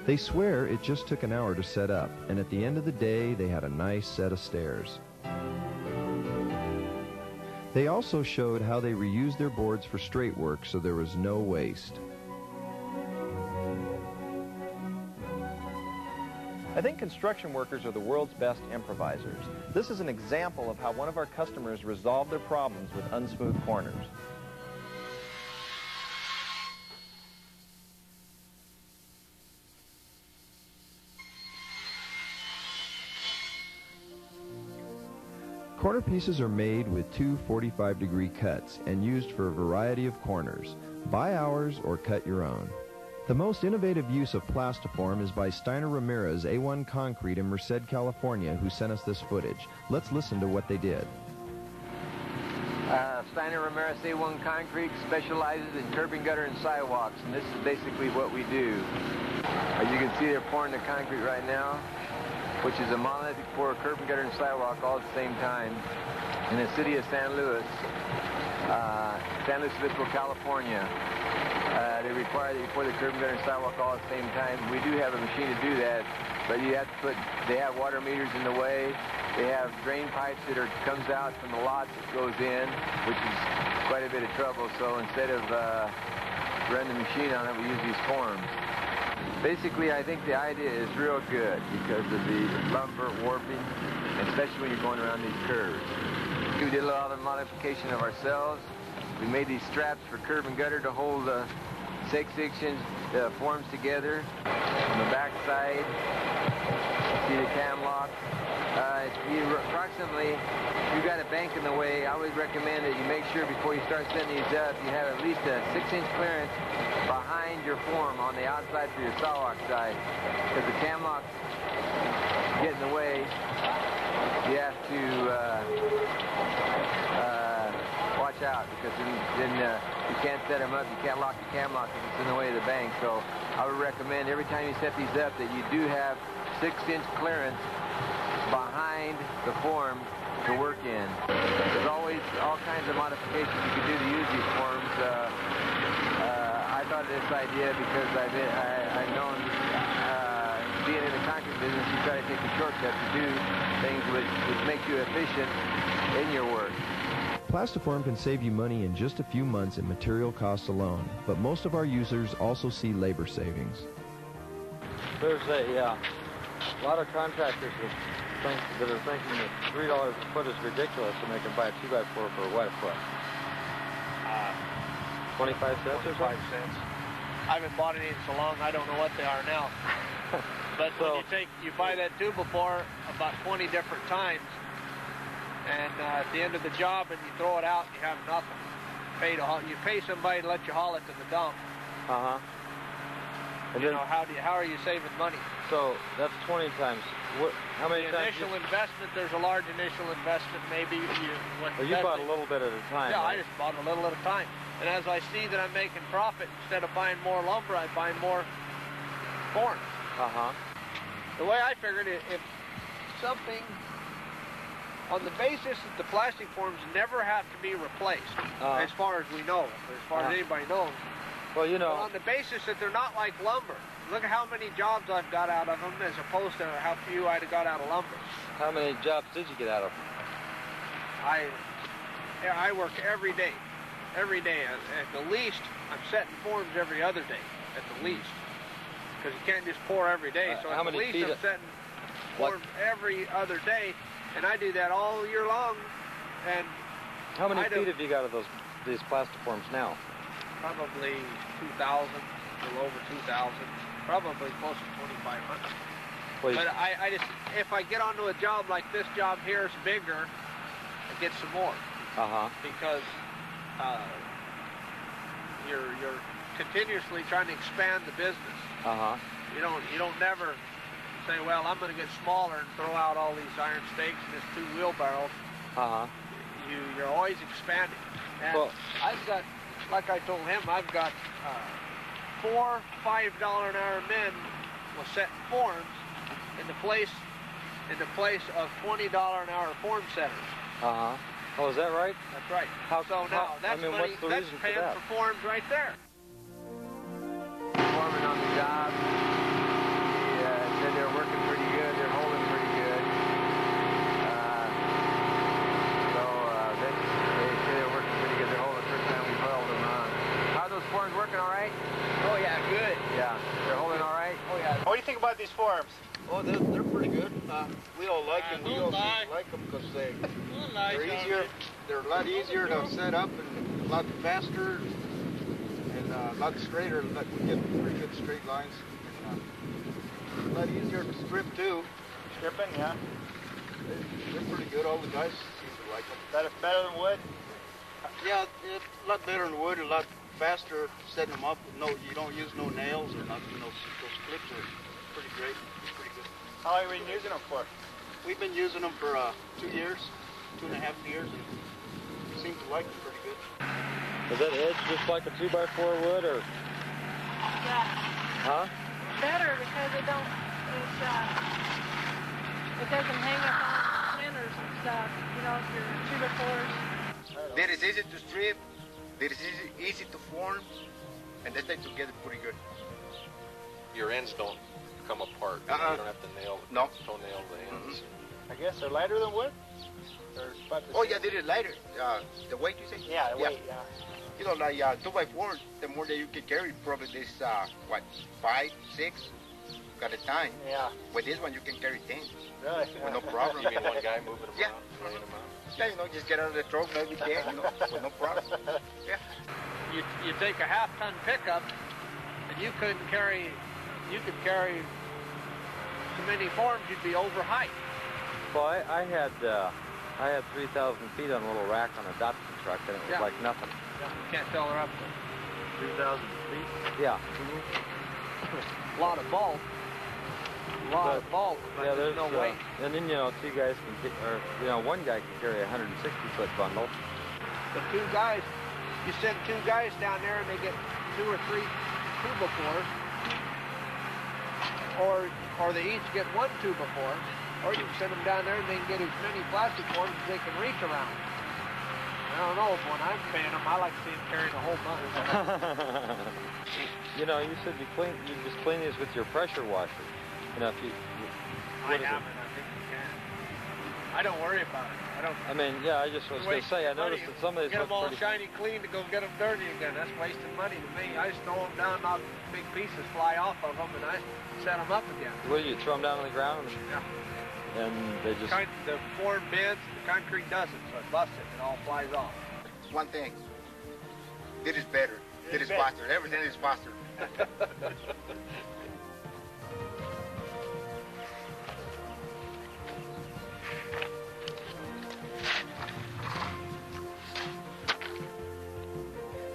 They swear it just took an hour to set up, and at the end of the day, they had a nice set of stairs. They also showed how they reused their boards for straight work so there was no waste. I think construction workers are the world's best improvisers. This is an example of how one of our customers resolved their problems with unsmooth corners. Corner pieces are made with two 45-degree cuts and used for a variety of corners. Buy ours or cut your own. The most innovative use of plastiform is by Steiner Ramirez, A1 Concrete in Merced, California, who sent us this footage. Let's listen to what they did. Steiner Ramirez, A1 Concrete specializes in curb and gutter and sidewalks, and this is basically what we do. As you can see, they're pouring the concrete right now, which is a monolithic pour of curb and gutter and sidewalk all at the same time in the city of San Luis Obispo, California. They require that you pour the curb and gutter and sidewalk all at the same time. We do have a machine to do that, but you have to put, they have water meters in the way. They have drain pipes that comes out from the lots that goes in, which is quite a bit of trouble. So instead of running the machine on it, we use these forms. Basically, I think the idea is real good because of the lumber warping, especially when you're going around these curves. We did a lot of modification of ourselves. We made these straps for curb and gutter to hold the sections, the forms together. On the back side, see the cam lock. Approximately, if you've got a bank in the way, I would recommend that you make sure before you start setting these up, you have at least a 6-inch clearance behind your form on the outside for your sidewalk side. Because the cam lock get in the way, you have to watch out, because then you can't set them up, you can't lock the cam lock if it's in the way of the bank. So I would recommend every time you set these up that you do have 6-inch clearance behind the form to work in. There's always all kinds of modifications you can do to use these forms. I thought of this idea because I've known, being in the concrete business, you try to take a shortcut to do things which make you efficient in your work. Plastiform can save you money in just a few months in material costs alone, but most of our users also see labor savings. There's a lot of contractors that are thinking that $3 a foot is ridiculous and they can buy a 2x4 for a wet foot. 25 cents or 25 cents. I haven't bought any in so long, I don't know what they are now. But so, when you buy that 2x4 about 20 different times, and at the end of the job and you throw it out, you have nothing. You pay somebody to let you haul it to the dump. Uh-huh. And you know, how are you saving money? So that's 20 times. How many times? The initial investment, there's a large initial investment, maybe. You bought a little bit at a time. Yeah, right? I just bought a little at a time. And as I see that I'm making profit, instead of buying more lumber, I buy more forms. Uh-huh. The way I figured it, if something, on the basis that the plastic forms never have to be replaced, as far as we know, as far as anybody knows. Well, you know. But on the basis that they're not like lumber. Look at how many jobs I've got out of them as opposed to how few I'd have got out of lumber. How many jobs did you get out of them? I work every day. Every day. At the least, I'm setting forms every other day. At the least. Because you can't just pour every day. So at the least I'm setting forms every other day. And I do that all year long. And how many feet have you got of these plastiforms now? Probably 2,000, a little over 2,000. Probably close to 2,500. But I just, if I get onto a job like this job here is bigger, I get some more. Uh-huh. Because you're continuously trying to expand the business. Uh-huh. You don't never say, well, I'm going to get smaller and throw out all these iron stakes and this 2 wheelbarrows. Uh-huh. You're always expanding. And I've got, like I told him, I've got 4 $5 an hour men will set forms in the place of $20 an hour form setters. Uh-huh. Oh, is that right? That's right. That's money, that's paying for forms right there. Foreman on the job, they're working pretty good. They're holding pretty good. They say they're working pretty good. They're holding the first time we held them on. How are those forms working all right? Oh, yeah, good. Yeah, they're holding all right? Oh, yeah. What do you think about these forms? Oh, they're pretty good. We all like them. We all like them because they're easier. They're a lot easier to set up and a lot faster and a lot straighter. We get pretty good straight lines. And, a lot easier to strip too. Stripping, yeah. They're pretty good. All the guys seem to like them. Better than wood? Yeah, it's a lot better than wood. A lot faster setting them up. No, you don't use no nails or nothing. Those clips are pretty great. Pretty good. How long have you been using them for? We've been using them for 2 years, 2.5 years, and we seem to like them pretty good. Is that edge just like a 2x4 would, or? Yeah. Huh? Better because it doesn't hang up on splinters and stuff, you know, if your 2x4s. That is easy to strip, that is easy to form, and they stay together pretty good. Your ends don't come apart. You don't have to toenail the ends. I guess they're lighter than wood? Oh, yeah, they're lighter. The weight, you say? Yeah, the weight, yeah. You know, like 2x4, the more that you can carry, probably this, 5, 6 at a time. Yeah. With this one, you can carry 10. Really? With no problem. You mean one guy moving them Yeah. around, carrying them out? Yeah, you know, just get out of the truck, maybe 10, you know, with no problem. Yeah. You take a half-ton pickup, and you could carry so many forms, you'd be over height. Well, I had 3,000 feet on a little rack on a Datsun truck, and it was like nothing. Yeah, you can't fill her up. 3,000 feet? Yeah. A lot of bulk. But there's no weight. And then, you know, one guy can carry a 160-foot bundle. The two guys, you send 2 guys down there and they get 2 or 3 2x4s, or they each get 1 2x4, or you can send them down there and they can get as many plastic forms as they can reach around. I don't know if when I'm paying them, I like to see them carrying a whole bunch. You know, you said you just clean these with your pressure washer. You know, if you I haven't. I think you can. I don't worry about it. I mean, yeah, I just was going to say, I noticed that some of these get them all pretty shiny clean to go get them dirty again. That's wasting money to me. I just throw them down, not big pieces fly off of them, and I set them up again. What do you throw them down on the ground? Yeah. And they just... The form bends, the concrete doesn't, so it busts it. It all flies off. One thing. It is better. It is faster. Everything is faster.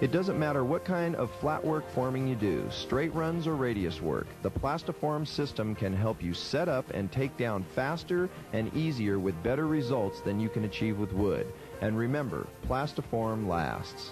It doesn't matter what kind of flat work forming you do, straight runs or radius work, the Plastiform system can help you set up and take down faster and easier with better results than you can achieve with wood. And remember, Plastiform lasts.